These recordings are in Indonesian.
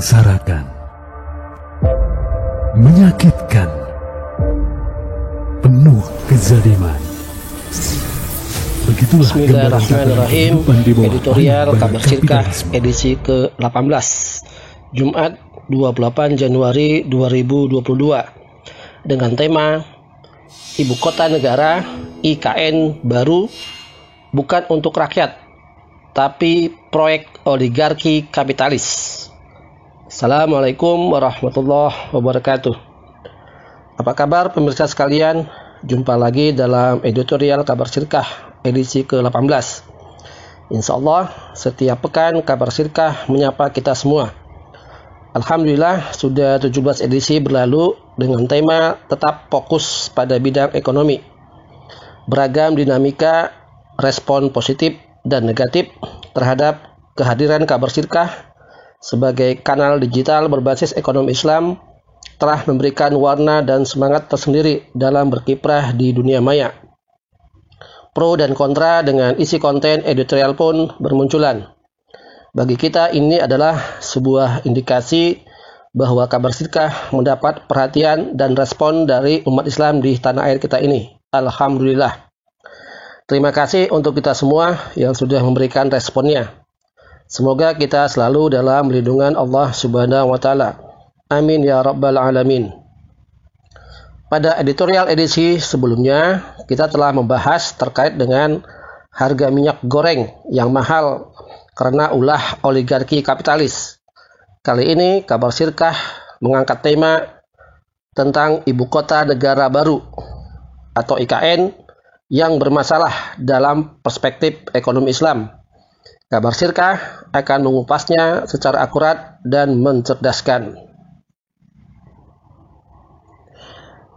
menyengsarakan, menyakitkan, penuh kezaliman. Begitulah Bismillahirrahmanirrahim. Editorial Kabar Sirkah edisi ke-18 Jumat 28 Januari 2022 dengan tema Ibu Kota Negara IKN baru bukan untuk rakyat tapi proyek oligarki kapitalis. Assalamualaikum warahmatullahi wabarakatuh. Apa kabar pemirsa sekalian? Jumpa lagi dalam editorial Kabar Sirkah edisi ke-18. Insya Allah setiap pekan Kabar Sirkah menyapa kita semua. Alhamdulillah sudah 17 edisi berlalu dengan tema tetap fokus pada bidang ekonomi. Beragam dinamika, respon positif dan negatif terhadap kehadiran Kabar Sirkah sebagai kanal digital berbasis ekonomi Islam telah memberikan warna dan semangat tersendiri dalam berkiprah di dunia maya. Pro dan kontra dengan isi konten editorial pun bermunculan. Bagi kita ini adalah sebuah indikasi bahwa Kabar Sirkah mendapat perhatian dan respon dari umat Islam di tanah air kita ini. Alhamdulillah. Terima kasih untuk kita semua yang sudah memberikan responnya. Semoga kita selalu dalam lindungan Allah Subhanahu wa Ta'ala. Amin ya rabbal alamin. Pada editorial edisi sebelumnya, kita telah membahas terkait dengan harga minyak goreng yang mahal karena ulah oligarki kapitalis. Kali ini Kabar Sirkah mengangkat tema tentang Ibu Kota Negara Baru atau IKN yang bermasalah dalam perspektif ekonomi Islam. Kabar Sirkah akan mengupasnya secara akurat dan mencerdaskan.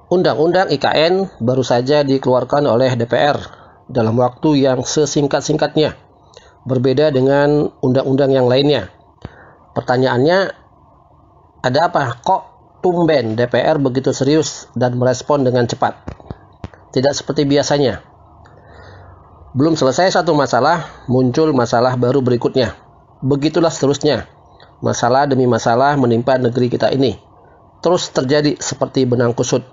Undang-undang IKN baru saja dikeluarkan oleh DPR dalam waktu yang sesingkat-singkatnya, berbeda dengan undang-undang yang lainnya. Pertanyaannya, ada apa? Kok tumben DPR begitu serius dan merespon dengan cepat? Tidak seperti biasanya. Belum selesai satu masalah, muncul masalah baru berikutnya. Begitulah seterusnya. Masalah demi masalah menimpa negeri kita ini. Terus terjadi seperti benang kusut.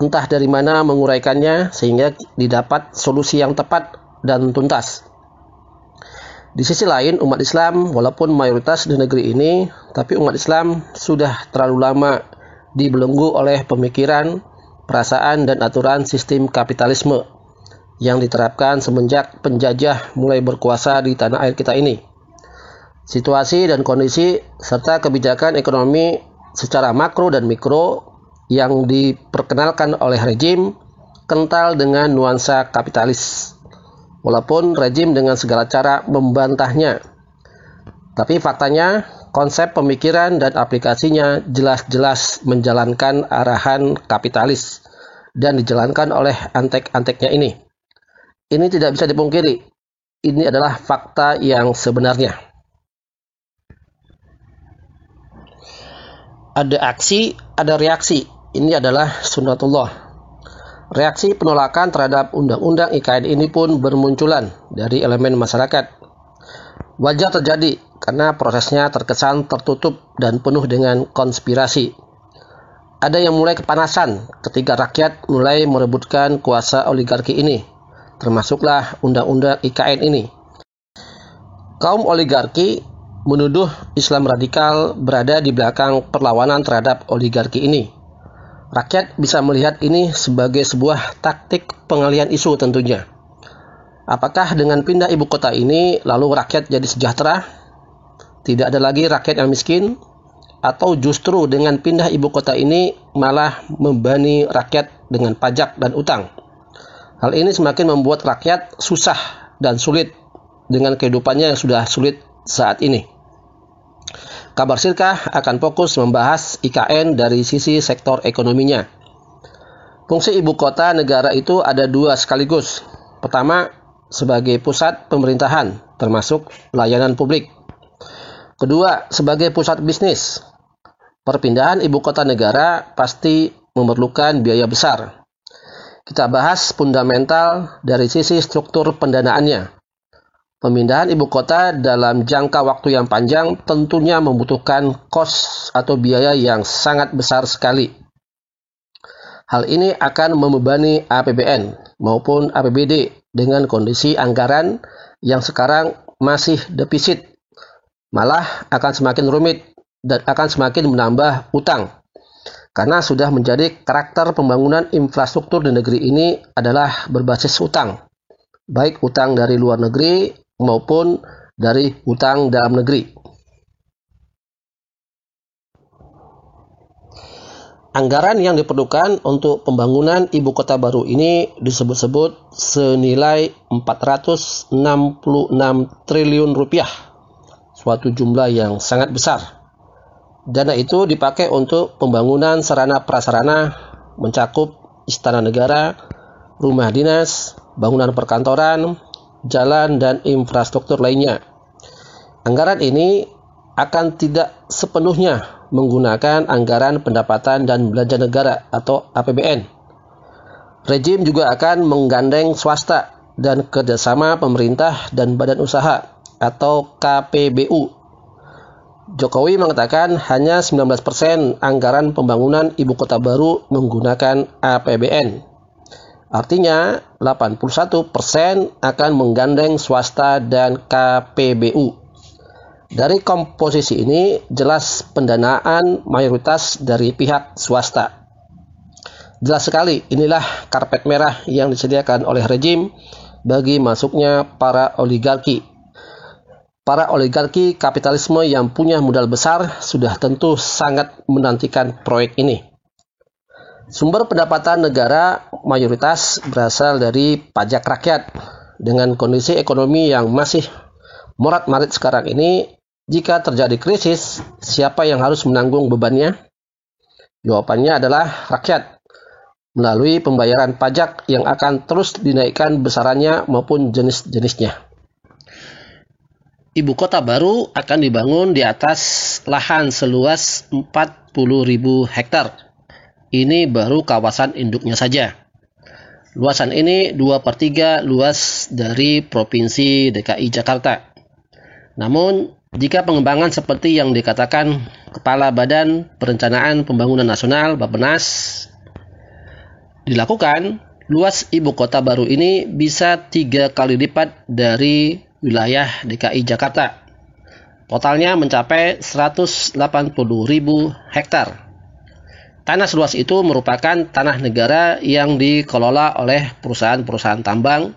Entah dari mana menguraikannya sehingga didapat solusi yang tepat dan tuntas. Di sisi lain, umat Islam walaupun mayoritas di negeri ini, tapi umat Islam sudah terlalu lama dibelenggu oleh pemikiran, perasaan dan aturan sistem kapitalisme yang diterapkan semenjak penjajah mulai berkuasa di tanah air kita ini. Situasi dan kondisi serta kebijakan ekonomi secara makro dan mikro yang diperkenalkan oleh rejim kental dengan nuansa kapitalis. Walaupun rejim dengan segala cara membantahnya. Tapi faktanya konsep pemikiran dan aplikasinya jelas-jelas menjalankan arahan kapitalis dan dijalankan oleh antek-anteknya ini. Ini tidak bisa dipungkiri. Ini adalah fakta yang sebenarnya. Ada aksi, ada reaksi. Ini adalah sunnatullah. Reaksi penolakan terhadap undang-undang IKN ini pun bermunculan dari elemen masyarakat. Wajar terjadi karena prosesnya terkesan tertutup dan penuh dengan konspirasi. Ada yang mulai kepanasan ketika rakyat mulai merebutkan kuasa oligarki ini, termasuklah undang-undang IKN ini. Kaum oligarki menuduh Islam radikal berada di belakang perlawanan terhadap oligarki ini. Rakyat bisa melihat ini sebagai sebuah taktik pengalihan isu tentunya. Apakah dengan pindah ibu kota ini lalu rakyat jadi sejahtera? Tidak ada lagi rakyat yang miskin? Atau justru dengan pindah ibu kota ini malah membebani rakyat dengan pajak dan utang? Hal ini semakin membuat rakyat susah dan sulit dengan kehidupannya yang sudah sulit saat ini. Kabar Sirkah akan fokus membahas IKN dari sisi sektor ekonominya. Fungsi ibu kota negara itu ada dua sekaligus. Pertama, sebagai pusat pemerintahan, termasuk layanan publik. Kedua, sebagai pusat bisnis. Perpindahan ibu kota negara pasti memerlukan biaya besar. Kita bahas fundamental dari sisi struktur pendanaannya. Pemindahan ibu kota dalam jangka waktu yang panjang tentunya membutuhkan kos atau biaya yang sangat besar sekali. Hal ini akan membebani APBN maupun APBD dengan kondisi anggaran yang sekarang masih defisit. Malah akan semakin rumit dan akan semakin menambah utang. Karena sudah menjadi karakter pembangunan infrastruktur di negeri ini adalah berbasis utang. Baik utang dari luar negeri maupun dari utang dalam negeri. Anggaran yang diperlukan untuk pembangunan ibu kota baru ini disebut-sebut senilai 466 triliun rupiah, suatu jumlah yang sangat besar. Dana itu dipakai untuk pembangunan sarana prasarana mencakup istana negara, rumah dinas, bangunan perkantoran, jalan, dan infrastruktur lainnya. Anggaran ini akan tidak sepenuhnya menggunakan anggaran pendapatan dan belanja negara atau APBN. Rejim juga akan menggandeng swasta dan kerjasama pemerintah dan badan usaha atau KPBU. Jokowi mengatakan hanya 19% anggaran pembangunan ibu kota baru menggunakan APBN. Artinya 81% akan menggandeng swasta dan KPBU. Dari komposisi ini jelas pendanaan mayoritas dari pihak swasta. Jelas sekali inilah karpet merah yang disediakan oleh rejim bagi masuknya para oligarki. Para oligarki kapitalisme yang punya modal besar sudah tentu sangat menantikan proyek ini. Sumber pendapatan negara mayoritas berasal dari pajak rakyat. Dengan kondisi ekonomi yang masih morat-marit sekarang ini, jika terjadi krisis, siapa yang harus menanggung bebannya? Jawabannya adalah rakyat, melalui pembayaran pajak yang akan terus dinaikkan besarannya maupun jenis-jenisnya. Ibu kota baru akan dibangun di atas lahan seluas 40.000 hektar. Ini baru kawasan induknya saja. Luasan ini 2/3 luas dari Provinsi DKI Jakarta. Namun, jika pengembangan seperti yang dikatakan Kepala Badan Perencanaan Pembangunan Nasional Bappenas dilakukan, luas ibu kota baru ini bisa 3 kali lipat dari wilayah DKI Jakarta. Totalnya mencapai 180.000 hektar. Tanah seluas itu merupakan tanah negara yang dikelola oleh perusahaan-perusahaan tambang,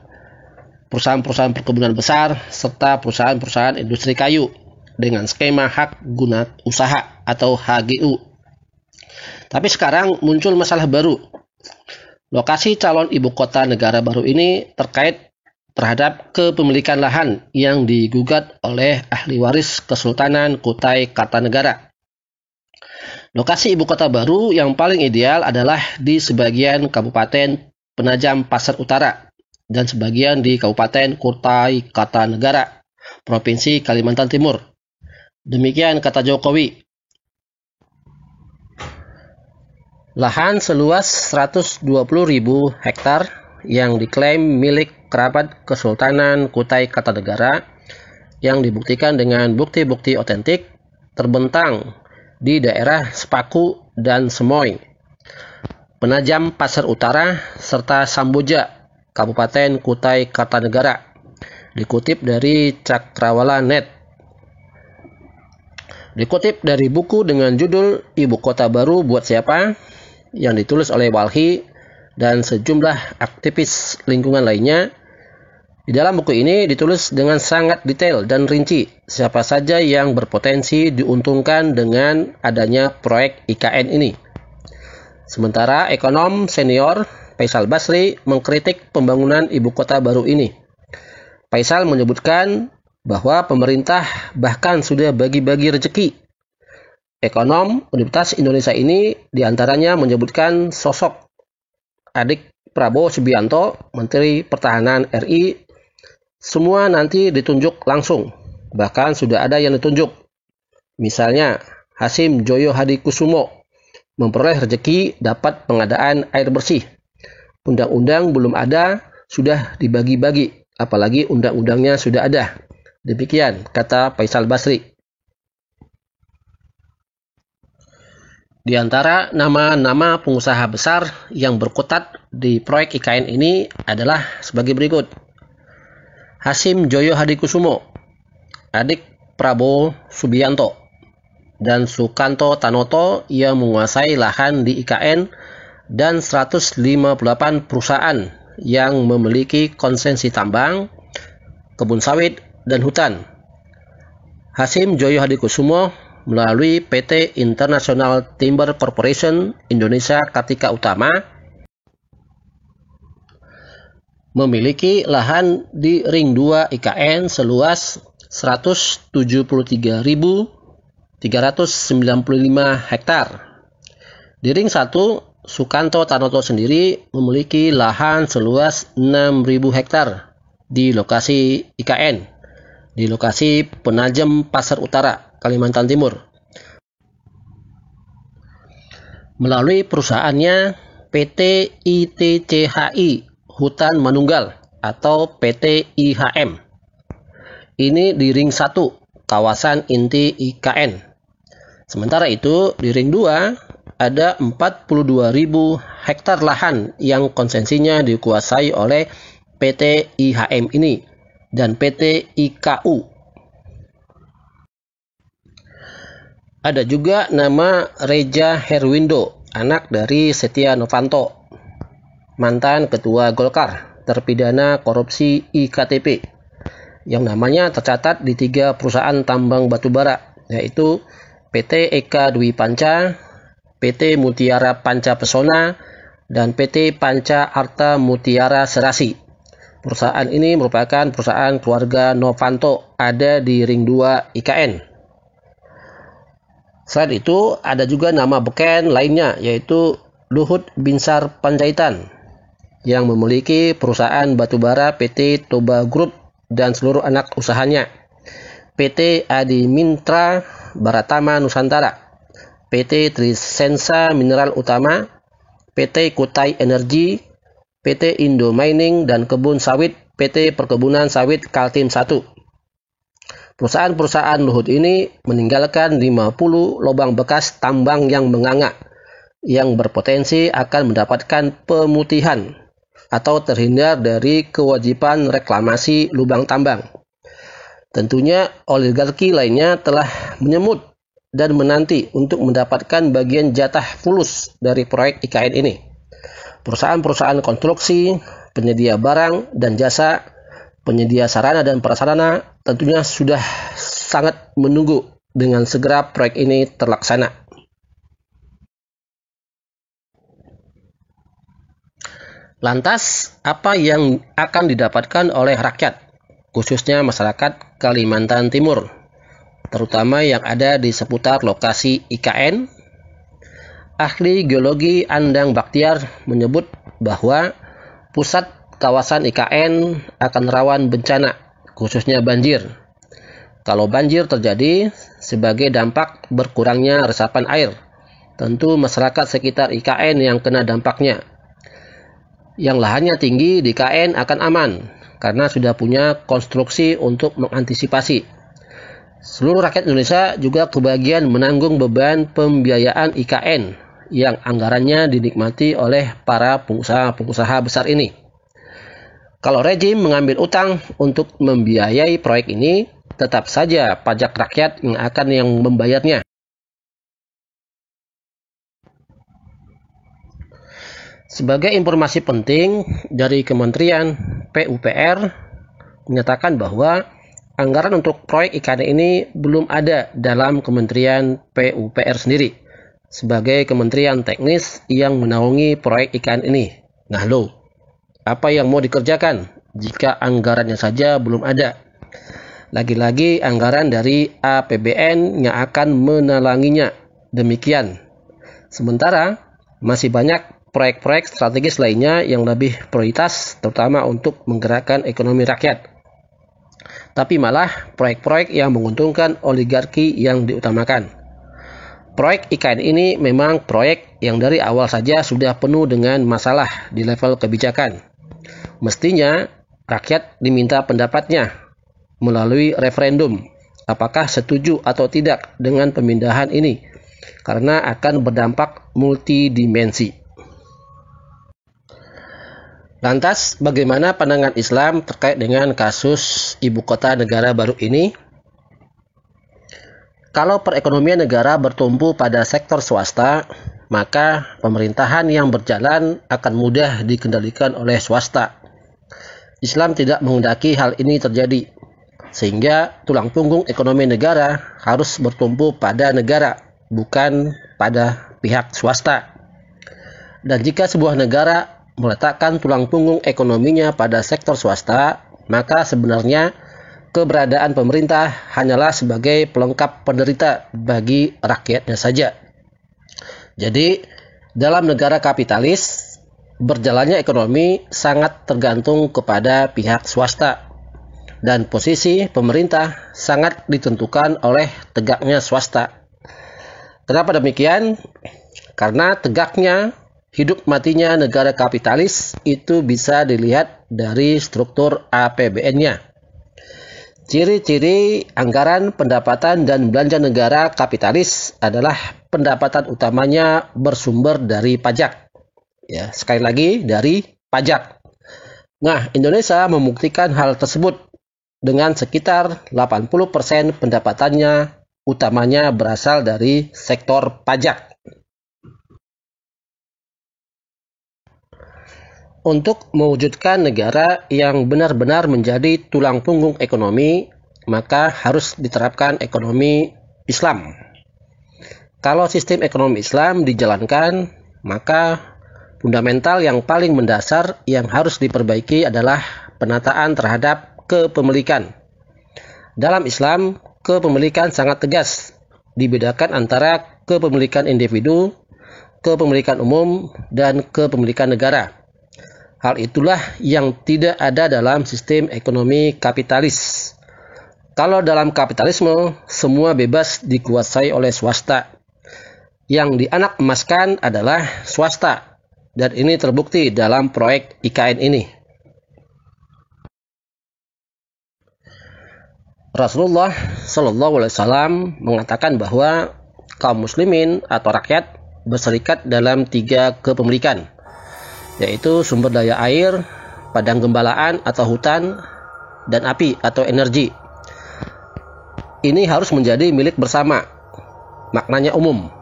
perusahaan-perusahaan perkebunan besar, serta perusahaan-perusahaan industri kayu dengan skema hak guna usaha atau HGU. Tapi sekarang muncul masalah baru. Lokasi calon ibu kota negara baru ini terkait terhadap kepemilikan lahan yang digugat oleh ahli waris Kesultanan Kutai Kartanegara. Lokasi ibu kota baru yang paling ideal adalah di sebagian Kabupaten Penajam Pasar Utara dan sebagian di Kabupaten Kutai Kartanegara, Provinsi Kalimantan Timur. Demikian kata Jokowi. Lahan seluas 120.000 hektar yang diklaim milik kerabat Kesultanan Kutai Kartanegara yang dibuktikan dengan bukti-bukti otentik terbentang di daerah Sepaku dan Semoy, Penajam Pasar Utara, serta Samboja, Kabupaten Kutai Kartanegara, dikutip dari Cakrawala.net. Dikutip dari buku dengan judul Ibu Kota Baru Buat Siapa, yang ditulis oleh Walhi dan sejumlah aktivis lingkungan lainnya. Di dalam buku ini ditulis dengan sangat detail dan rinci siapa saja yang berpotensi diuntungkan dengan adanya proyek IKN ini. Sementara ekonom senior Faisal Basri mengkritik pembangunan ibu kota baru ini. Faisal menyebutkan bahwa pemerintah bahkan sudah bagi-bagi rezeki. Ekonom Universitas Indonesia ini diantaranya menyebutkan sosok adik Prabowo Subianto, Menteri Pertahanan RI, semua nanti ditunjuk langsung, bahkan sudah ada yang ditunjuk. Misalnya, Hasim Joyo Hadikusumo memperoleh rezeki dapat pengadaan air bersih. Undang-undang belum ada, sudah dibagi-bagi. apalagi undang-undangnya sudah ada. Demikian kata Faisal Basri. Di antara nama-nama pengusaha besar yang berkutat di proyek IKN ini adalah sebagai berikut. Hasim Joyo Hadikusumo, adik Prabowo Subianto, dan Sukanto Tanoto yang menguasai lahan di IKN dan 158 perusahaan yang memiliki konsensi tambang, kebun sawit, dan hutan. Hasim Joyo Hadikusumo melalui PT International Timber Corporation Indonesia Kartika Utama memiliki lahan di Ring 2 IKN seluas 173.395 hektar. Di Ring 1, Sukanto Tanoto sendiri memiliki lahan seluas 6.000 hektar di lokasi IKN, di lokasi Penajem Pasar Utara, Kalimantan Timur. Melalui perusahaannya PT ITCHI Hutan Manunggal atau PT IHM. Ini di Ring 1, kawasan inti IKN. Sementara itu, di Ring 2 ada 42.000 hektar lahan yang konsensinya dikuasai oleh PT IHM ini dan PT IKU. Ada juga nama Reja Herwindo, anak dari Setia Novanto, mantan ketua Golkar, terpidana korupsi IKTP, yang namanya tercatat di 3 perusahaan tambang batubara, yaitu PT Eka Dwi Panca, PT Mutiara Panca Pesona, dan PT Panca Arta Mutiara Serasi. Perusahaan ini merupakan perusahaan keluarga Novanto, ada di Ring 2 IKN. Selain itu, ada juga nama beken lainnya, yaitu Luhut Binsar Panjaitan, yang memiliki perusahaan batubara PT Toba Group dan seluruh anak usahanya, PT Adi Mintra Baratama Nusantara, PT Trisensa Mineral Utama, PT Kutai Energi, PT Indo Mining dan Kebun Sawit, PT Perkebunan Sawit Kaltim 1. Perusahaan-perusahaan Luhut ini meninggalkan 50 lubang bekas tambang yang menganga, yang berpotensi akan mendapatkan pemutihan atau terhindar dari kewajiban reklamasi lubang tambang. Tentunya oligarki lainnya telah menyemut dan menanti untuk mendapatkan bagian jatah fulus dari proyek IKN ini. Perusahaan-perusahaan konstruksi, penyedia barang dan jasa, penyedia sarana dan prasarana tentunya sudah sangat menunggu dengan segera proyek ini terlaksana. Lantas, apa yang akan didapatkan oleh rakyat, khususnya masyarakat Kalimantan Timur, terutama yang ada di seputar lokasi IKN? Ahli geologi Andang Baktiar menyebut bahwa pusat kawasan IKN akan rawan bencana, khususnya banjir. Kalau banjir terjadi sebagai dampak berkurangnya resapan air, tentu masyarakat sekitar IKN yang kena dampaknya. Yang lahannya tinggi di IKN akan aman, karena sudah punya konstruksi untuk mengantisipasi. Seluruh rakyat Indonesia juga kebagian menanggung beban pembiayaan IKN yang anggarannya dinikmati oleh para pengusaha besar ini. Kalau rejim mengambil utang untuk membiayai proyek ini, tetap saja pajak rakyat yang membayarnya. Sebagai informasi penting dari Kementerian PUPR menyatakan bahwa anggaran untuk proyek IKN ini belum ada dalam Kementerian PUPR sendiri sebagai kementerian teknis yang menaungi proyek IKN ini. Nah apa yang mau dikerjakan jika anggarannya saja belum ada? Lagi-lagi anggaran dari APBN yang akan menalanginya. Demikian. Sementara masih banyak proyek-proyek strategis lainnya yang lebih prioritas, terutama untuk menggerakkan ekonomi rakyat. Tapi malah proyek-proyek yang menguntungkan oligarki yang diutamakan. Proyek IKN ini memang proyek yang dari awal saja sudah penuh dengan masalah di level kebijakan. Mestinya rakyat diminta pendapatnya melalui referendum apakah setuju atau tidak dengan pemindahan ini, karena akan berdampak multidimensi. Lantas, bagaimana pandangan Islam terkait dengan kasus ibu kota negara baru ini? Kalau perekonomian negara bertumpu pada sektor swasta, maka pemerintahan yang berjalan akan mudah dikendalikan oleh swasta. Islam tidak menghendaki hal ini terjadi, sehingga tulang punggung ekonomi negara harus bertumpu pada negara, bukan pada pihak swasta. Dan jika sebuah negara meletakkan tulang punggung ekonominya pada sektor swasta, maka sebenarnya keberadaan pemerintah hanyalah sebagai pelengkap penderita bagi rakyatnya saja. Jadi, dalam negara kapitalis, berjalannya ekonomi sangat tergantung kepada pihak swasta, dan posisi pemerintah sangat ditentukan oleh tegaknya swasta. Kenapa demikian? Karena tegaknya hidup matinya negara kapitalis itu bisa dilihat dari struktur APBN-nya. Ciri-ciri anggaran pendapatan dan belanja negara kapitalis adalah pendapatan utamanya bersumber dari pajak. Ya, sekali lagi dari pajak. Nah, Indonesia membuktikan hal tersebut dengan sekitar 80% pendapatannya utamanya berasal dari sektor pajak. Untuk mewujudkan negara yang benar-benar menjadi tulang punggung ekonomi, maka harus diterapkan ekonomi Islam. Kalau sistem ekonomi Islam dijalankan, maka fundamental yang paling mendasar yang harus diperbaiki adalah penataan terhadap kepemilikan. Dalam Islam, kepemilikan sangat tegas, dibedakan antara kepemilikan individu, kepemilikan umum, dan kepemilikan negara. Hal itulah yang tidak ada dalam sistem ekonomi kapitalis. Kalau dalam kapitalisme, semua bebas dikuasai oleh swasta. Yang dianak emaskan adalah swasta, dan ini terbukti dalam proyek IKN ini. Rasulullah SAW mengatakan bahwa kaum muslimin atau rakyat berserikat dalam 3 kepemilikan, yaitu sumber daya air, padang gembalaan atau hutan, dan api atau energi. Ini harus menjadi milik bersama, maknanya umum.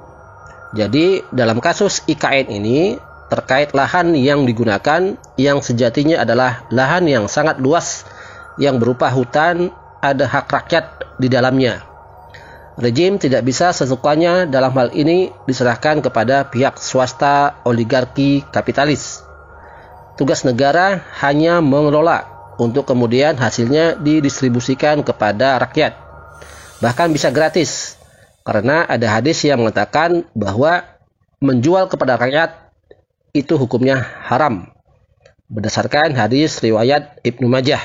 Jadi dalam kasus IKN ini terkait lahan yang digunakan yang sejatinya adalah lahan yang sangat luas yang berupa hutan, ada hak rakyat di dalamnya. Rejim tidak bisa sesukanya dalam hal ini diserahkan kepada pihak swasta oligarki kapitalis. Tugas negara hanya mengelola untuk kemudian hasilnya didistribusikan kepada rakyat. Bahkan bisa gratis, karena ada hadis yang mengatakan bahwa menjual kepada rakyat itu hukumnya haram, berdasarkan hadis riwayat Ibnu Majah.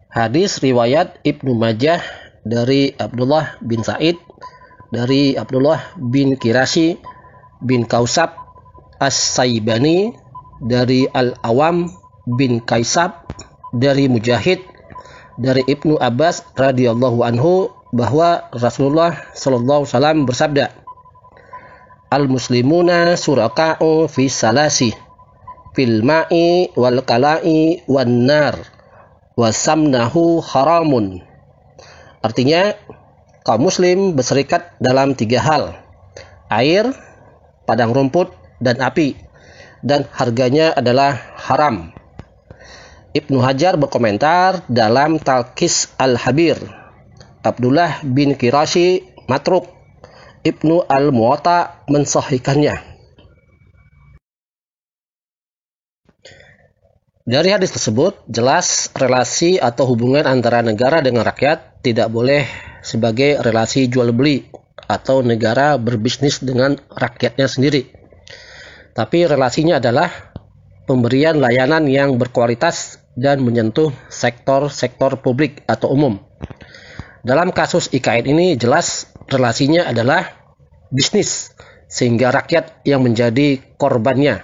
Hadis riwayat Ibnu Majah dari Abdullah bin Sa'id, dari Abdullah bin Kirasi bin Kausab As-Saibani, dari Al-Awam bin Kaisab, dari Mujahid, dari Ibnu Abbas radhiyallahu anhu bahwa Rasulullah sallallahu alaihi wasallam bersabda, "Al-muslimuna suraka'u fi salasi, fil ma'i wal kala'i wan nar, wa samnahu haramun." Artinya, kaum muslim berserikat dalam 3 hal: air, padang rumput, dan api, dan harganya adalah haram. Ibnu Hajar berkomentar dalam Talqis Al-Habir, Abdullah bin Kirasi matruk, Ibnu Al-Muwatta mensahihkannya. Dari hadis tersebut, jelas relasi atau hubungan antara negara dengan rakyat tidak boleh sebagai relasi jual beli atau negara berbisnis dengan rakyatnya sendiri. Tapi relasinya adalah pemberian layanan yang berkualitas dan menyentuh sektor-sektor publik atau umum. Dalam kasus IKN ini jelas relasinya adalah bisnis, sehingga rakyat yang menjadi korbannya.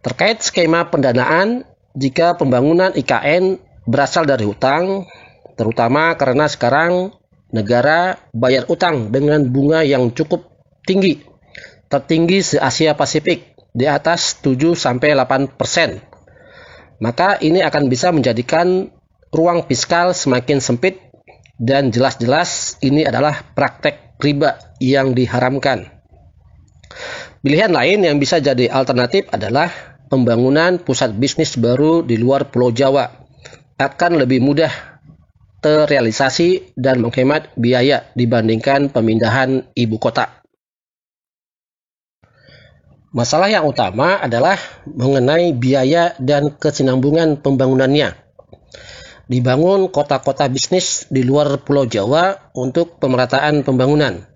Terkait skema pendanaan, jika pembangunan IKN berasal dari hutang, terutama karena sekarang negara bayar utang dengan bunga yang cukup tinggi, tertinggi se-Asia Pasifik, di atas 7-8%. Maka ini akan bisa menjadikan ruang fiskal semakin sempit dan jelas-jelas ini adalah praktek riba yang diharamkan. Pilihan lain yang bisa jadi alternatif adalah pembangunan pusat bisnis baru di luar Pulau Jawa. Akan lebih mudah terrealisasi dan menghemat biaya dibandingkan pemindahan ibu kota. Masalah yang utama adalah mengenai biaya dan kesinambungan pembangunannya. Dibangun kota-kota bisnis di luar Pulau Jawa untuk pemerataan pembangunan.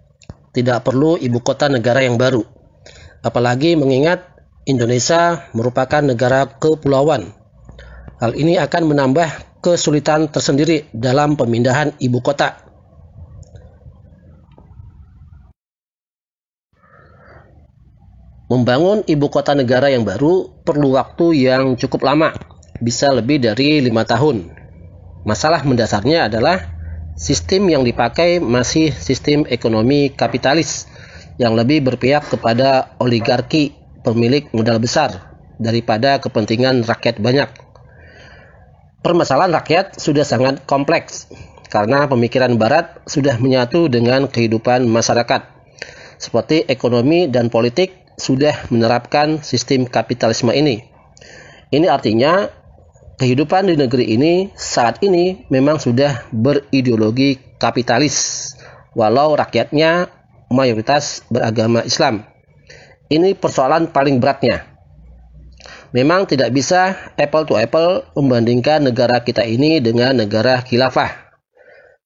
Tidak perlu ibu kota negara yang baru. Apalagi mengingat Indonesia merupakan negara kepulauan. Hal ini akan menambah kesulitan tersendiri dalam pemindahan ibu kota. Membangun ibu kota negara yang baru perlu waktu yang cukup lama, bisa lebih dari 5 tahun. Masalah mendasarnya adalah sistem yang dipakai masih sistem ekonomi kapitalis yang lebih berpihak kepada oligarki pemilik modal besar daripada kepentingan rakyat banyak. Permasalahan rakyat sudah sangat kompleks karena pemikiran barat sudah menyatu dengan kehidupan masyarakat. Seperti ekonomi dan politik sudah menerapkan sistem kapitalisme ini. Ini artinya kehidupan di negeri ini saat ini memang sudah berideologi kapitalis, walau rakyatnya mayoritas beragama Islam. Ini persoalan paling beratnya. Memang tidak bisa apple to apple membandingkan negara kita ini dengan negara khilafah.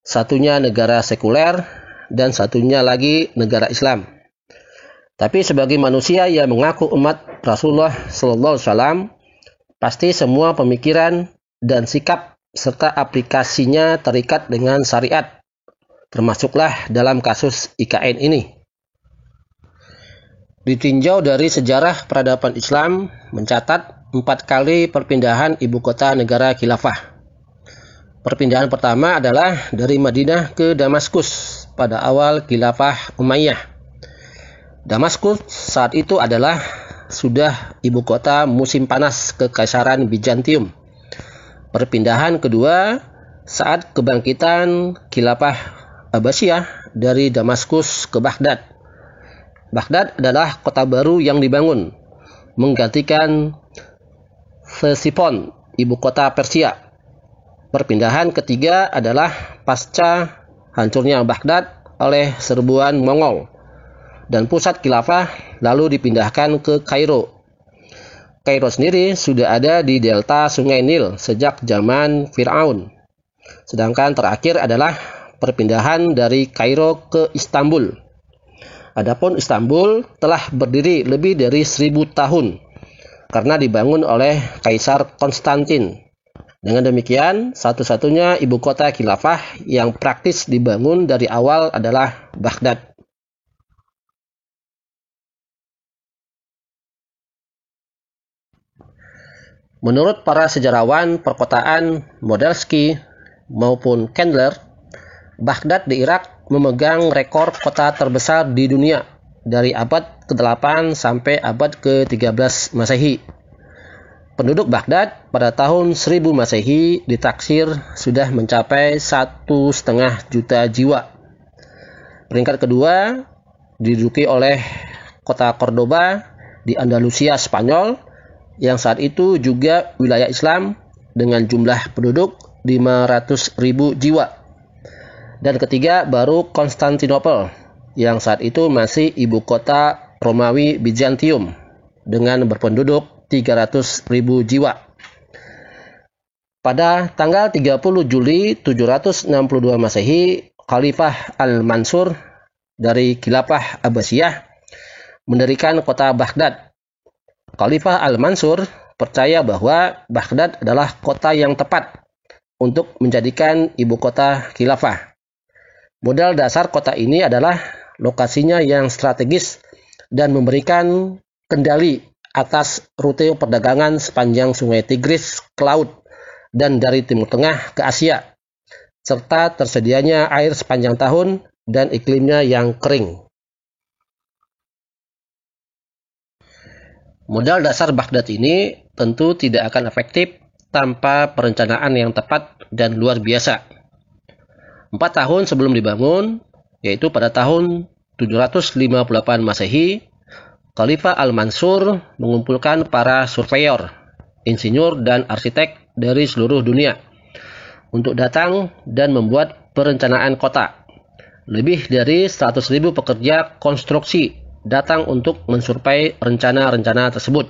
Satunya negara sekuler dan satunya lagi negara Islam. Tapi sebagai manusia yang mengaku umat Rasulullah SAW, pasti semua pemikiran dan sikap serta aplikasinya terikat dengan syariat. Termasuklah dalam kasus IKN ini. Ditinjau dari sejarah peradaban Islam mencatat 4 kali perpindahan ibu kota negara khilafah. Perpindahan pertama adalah dari Madinah ke Damaskus pada awal khilafah Umayyah. Damaskus saat itu adalah sudah ibu kota musim panas Kekaisaran Bizantium. Perpindahan kedua saat kebangkitan khilafah Abbasiyah dari Damaskus ke Baghdad. Baghdad adalah kota baru yang dibangun, menggantikan Ksipon, ibu kota Persia. Perpindahan ketiga adalah pasca hancurnya Baghdad oleh serbuan Mongol, dan pusat khilafah lalu dipindahkan ke Kairo. Kairo sendiri sudah ada di delta Sungai Nil sejak zaman Fir'aun. Sedangkan terakhir adalah perpindahan dari Kairo ke Istanbul. Adapun Istanbul telah berdiri lebih dari 1000 tahun karena dibangun oleh Kaisar Konstantin. Dengan demikian, satu-satunya ibu kota khilafah yang praktis dibangun dari awal adalah Baghdad. Menurut para sejarawan perkotaan Modelsky maupun Kendler, Baghdad di Irak memegang rekor kota terbesar di dunia dari abad ke-8 sampai abad ke-13 Masehi. Penduduk Baghdad pada tahun 1000 Masehi ditaksir sudah mencapai 1,5 juta jiwa. Peringkat kedua diduduki oleh kota Cordoba di Andalusia, Spanyol, yang saat itu juga wilayah Islam dengan jumlah penduduk 500.000 jiwa. Dan ketiga baru Konstantinopel yang saat itu masih ibu kota Romawi Bizantium dengan berpenduduk 300.000 jiwa. Pada tanggal 30 Juli 762 Masehi, Khalifah Al-Mansur dari Khilafah Abbasiyah mendirikan kota Baghdad. Khalifah Al-Mansur percaya bahwa Baghdad adalah kota yang tepat untuk menjadikan ibu kota khilafah. Modal dasar kota ini adalah lokasinya yang strategis dan memberikan kendali atas rute perdagangan sepanjang Sungai Tigris ke laut dan dari Timur Tengah ke Asia, serta tersedianya air sepanjang tahun dan iklimnya yang kering. Modal dasar Baghdad ini tentu tidak akan efektif tanpa perencanaan yang tepat dan luar biasa. 4 tahun sebelum dibangun, yaitu pada tahun 758 Masehi, Khalifah Al-Mansur mengumpulkan para surveyor, insinyur, dan arsitek dari seluruh dunia untuk datang dan membuat perencanaan kota. Lebih dari 100.000 pekerja konstruksi datang untuk mensurvei rencana-rencana tersebut.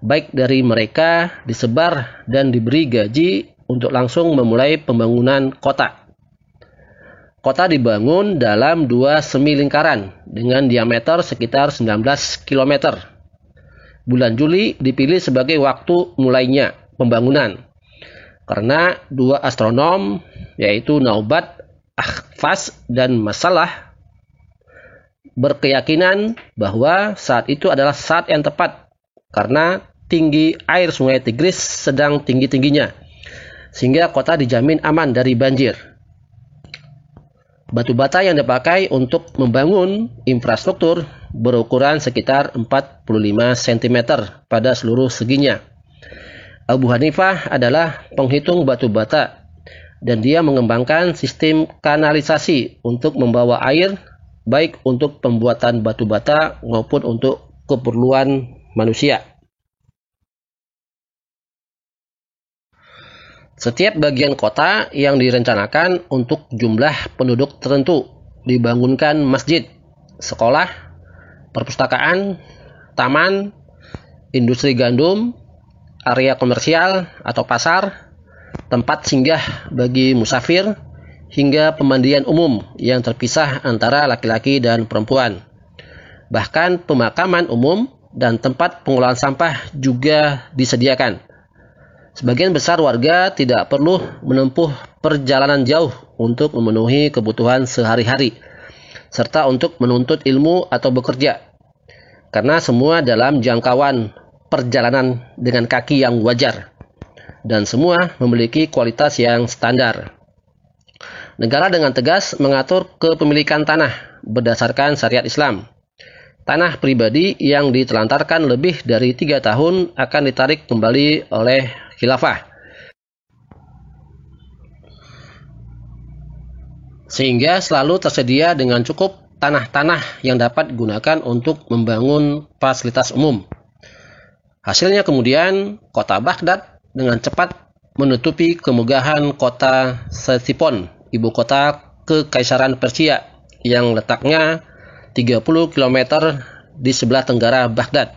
Baik dari mereka disebar dan diberi gaji untuk langsung memulai pembangunan kota. Kota dibangun dalam 2 semi lingkaran dengan diameter sekitar 19 km. Bulan Juli dipilih sebagai waktu mulainya pembangunan karena 2 astronom yaitu Naubat, Akhfas, dan Masalah berkeyakinan bahwa saat itu adalah saat yang tepat karena tinggi air Sungai Tigris sedang tinggi-tingginya, sehingga kota dijamin aman dari banjir. Batu bata yang dipakai untuk membangun infrastruktur berukuran sekitar 45 cm pada seluruh seginya. Abu Hanifah adalah penghitung batu bata dan dia mengembangkan sistem kanalisasi untuk membawa air baik untuk pembuatan batu bata maupun untuk keperluan manusia. Setiap bagian kota yang direncanakan untuk jumlah penduduk tertentu dibangunkan masjid, sekolah, perpustakaan, taman, industri gandum, area komersial atau pasar, tempat singgah bagi musafir, hingga pemandian umum yang terpisah antara laki-laki dan perempuan. Bahkan pemakaman umum dan tempat pengolahan sampah juga disediakan. Sebagian besar warga tidak perlu menempuh perjalanan jauh untuk memenuhi kebutuhan sehari-hari, serta untuk menuntut ilmu atau bekerja, karena semua dalam jangkauan perjalanan dengan kaki yang wajar, dan semua memiliki kualitas yang standar. Negara dengan tegas mengatur kepemilikan tanah berdasarkan syariat Islam. Tanah pribadi yang ditelantarkan lebih dari 3 tahun akan ditarik kembali oleh khilafah. Sehingga selalu tersedia dengan cukup tanah-tanah yang dapat digunakan untuk membangun fasilitas umum. Hasilnya kemudian kota Baghdad dengan cepat menutupi kemegahan kota Sisifon, ibu kota Kekaisaran Persia yang letaknya 30 km di sebelah tenggara Baghdad,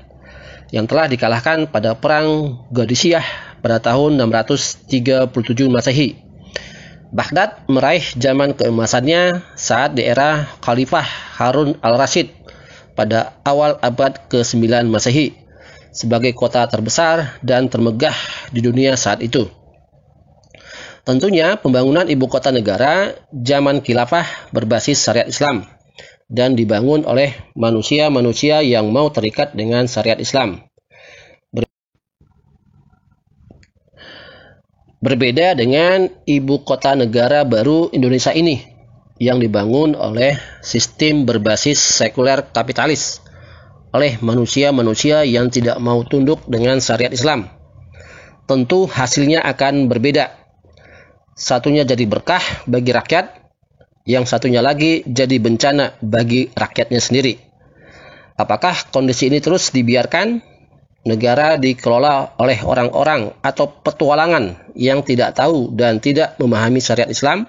yang telah dikalahkan pada Perang Qadisiyah pada tahun 637 Masehi. Baghdad meraih zaman keemasannya saat di era Khalifah Harun al-Rashid pada awal abad ke-9 Masehi sebagai kota terbesar dan termegah di dunia saat itu. Tentunya pembangunan ibu kota negara zaman khilafah berbasis syariat Islam dan dibangun oleh manusia-manusia yang mau terikat dengan syariat Islam. Berbeda dengan ibu kota negara baru Indonesia ini yang dibangun oleh sistem berbasis sekuler kapitalis oleh manusia-manusia yang tidak mau tunduk dengan syariat Islam. Tentu hasilnya akan berbeda. Satunya jadi berkah bagi rakyat, yang satunya lagi jadi bencana bagi rakyatnya sendiri. Apakah kondisi ini terus dibiarkan? Negara dikelola oleh orang-orang atau petualangan yang tidak tahu dan tidak memahami syariat Islam,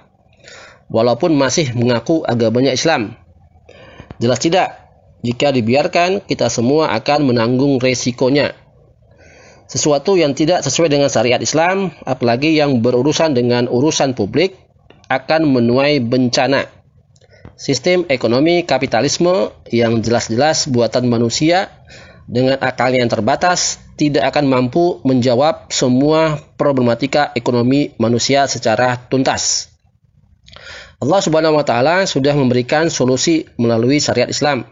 walaupun masih mengaku agamanya Islam. Jelas tidak, jika dibiarkan kita semua akan menanggung resikonya. Sesuatu yang tidak sesuai dengan syariat Islam, apalagi yang berurusan dengan urusan publik, akan menuai bencana. Sistem ekonomi kapitalisme yang jelas-jelas buatan manusia dengan akalnya yang terbatas tidak akan mampu menjawab semua problematika ekonomi manusia secara tuntas. Allah Subhanahu wa taala sudah memberikan solusi melalui syariat Islam.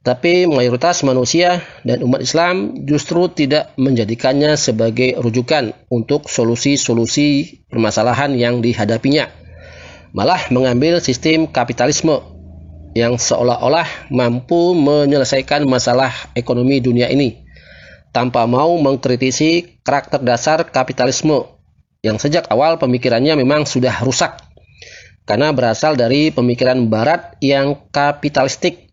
Tapi mayoritas manusia dan umat Islam justru tidak menjadikannya sebagai rujukan untuk solusi-solusi permasalahan yang dihadapinya. Malah mengambil sistem kapitalisme yang seolah-olah mampu menyelesaikan masalah ekonomi dunia ini, tanpa mau mengkritisi karakter dasar kapitalisme yang sejak awal pemikirannya memang sudah rusak, karena berasal dari pemikiran barat yang kapitalistik.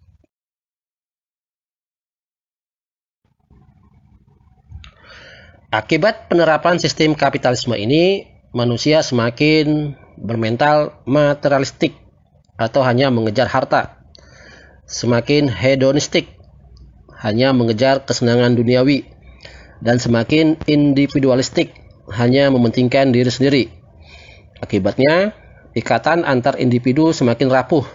Akibat penerapan sistem kapitalisme ini, manusia semakin bermental materialistik atau hanya mengejar harta, semakin hedonistik, hanya mengejar kesenangan duniawi, dan semakin individualistik, hanya mementingkan diri sendiri. Akibatnya, ikatan antar individu semakin rapuh,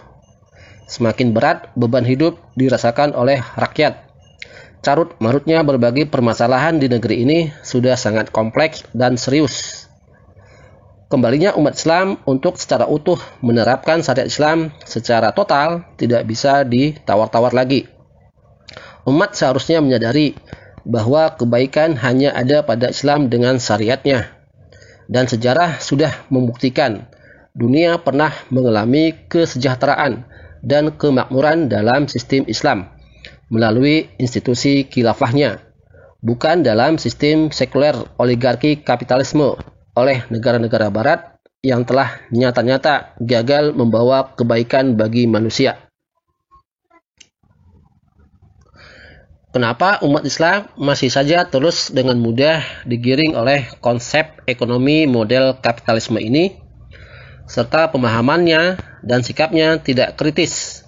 semakin berat beban hidup dirasakan oleh rakyat. Carut marutnya berbagai permasalahan di negeri ini sudah sangat kompleks dan serius. Kembalinya umat Islam untuk secara utuh menerapkan syariat Islam secara total tidak bisa ditawar-tawar lagi. Umat seharusnya menyadari bahwa kebaikan hanya ada pada Islam dengan syariatnya. Dan sejarah sudah membuktikan dunia pernah mengalami kesejahteraan dan kemakmuran dalam sistem Islam melalui institusi khilafahnya, bukan dalam sistem sekuler oligarki kapitalisme oleh negara-negara barat yang telah nyata-nyata gagal membawa kebaikan bagi manusia. Kenapa umat Islam masih saja terus dengan mudah digiring oleh konsep ekonomi model kapitalisme ini, serta pemahamannya dan sikapnya tidak kritis,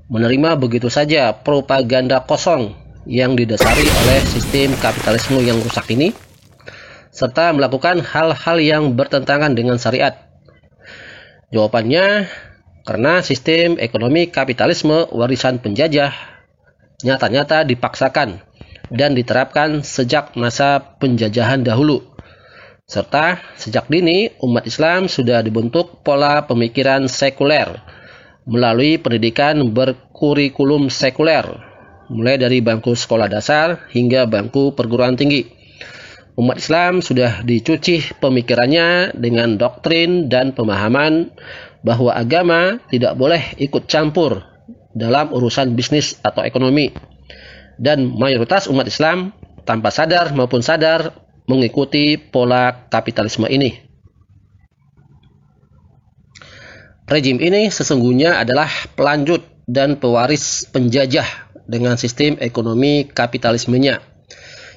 menerima begitu saja propaganda kosong yang didasari oleh sistem kapitalisme yang rusak ini, serta melakukan hal-hal yang bertentangan dengan syariat? Jawabannya, karena sistem ekonomi kapitalisme warisan penjajah nyata-nyata dipaksakan dan diterapkan sejak masa penjajahan dahulu, serta sejak dini umat Islam sudah dibentuk pola pemikiran sekuler melalui pendidikan berkurikulum sekuler, mulai dari bangku sekolah dasar hingga bangku perguruan tinggi. Umat Islam sudah dicuci pemikirannya dengan doktrin dan pemahaman bahwa agama tidak boleh ikut campur dalam urusan bisnis atau ekonomi. Dan mayoritas umat Islam tanpa sadar maupun sadar mengikuti pola kapitalisme ini. Rejim ini sesungguhnya adalah pelanjut dan pewaris penjajah dengan sistem ekonomi kapitalismenya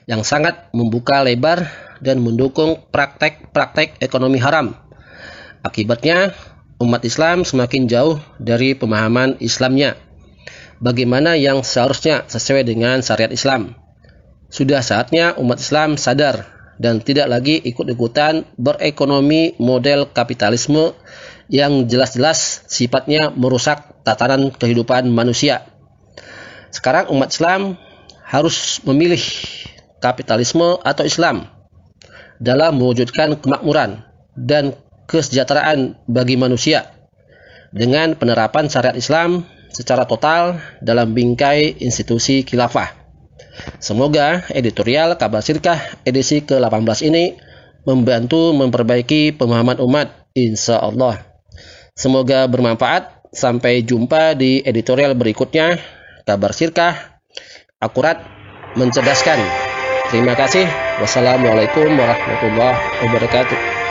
yang sangat membuka lebar dan mendukung praktek-praktek ekonomi haram. Akibatnya, umat Islam semakin jauh dari pemahaman Islamnya, bagaimana yang seharusnya sesuai dengan syariat Islam. Sudah saatnya umat Islam sadar dan tidak lagi ikut-ikutan berekonomi model kapitalisme yang jelas-jelas sifatnya merusak tatanan kehidupan manusia. Sekarang umat Islam harus memilih kapitalisme atau Islam dalam mewujudkan kemakmuran dan kesejahteraan bagi manusia dengan penerapan syariat Islam secara total dalam bingkai institusi khilafah. Semoga editorial Kabar Sirkah edisi ke-18 ini membantu memperbaiki pemahaman umat, insya Allah. Semoga bermanfaat. Sampai jumpa di editorial berikutnya. Kabar Sirkah, akurat, mencerdaskan. Terima kasih. Wassalamualaikum warahmatullahi wabarakatuh.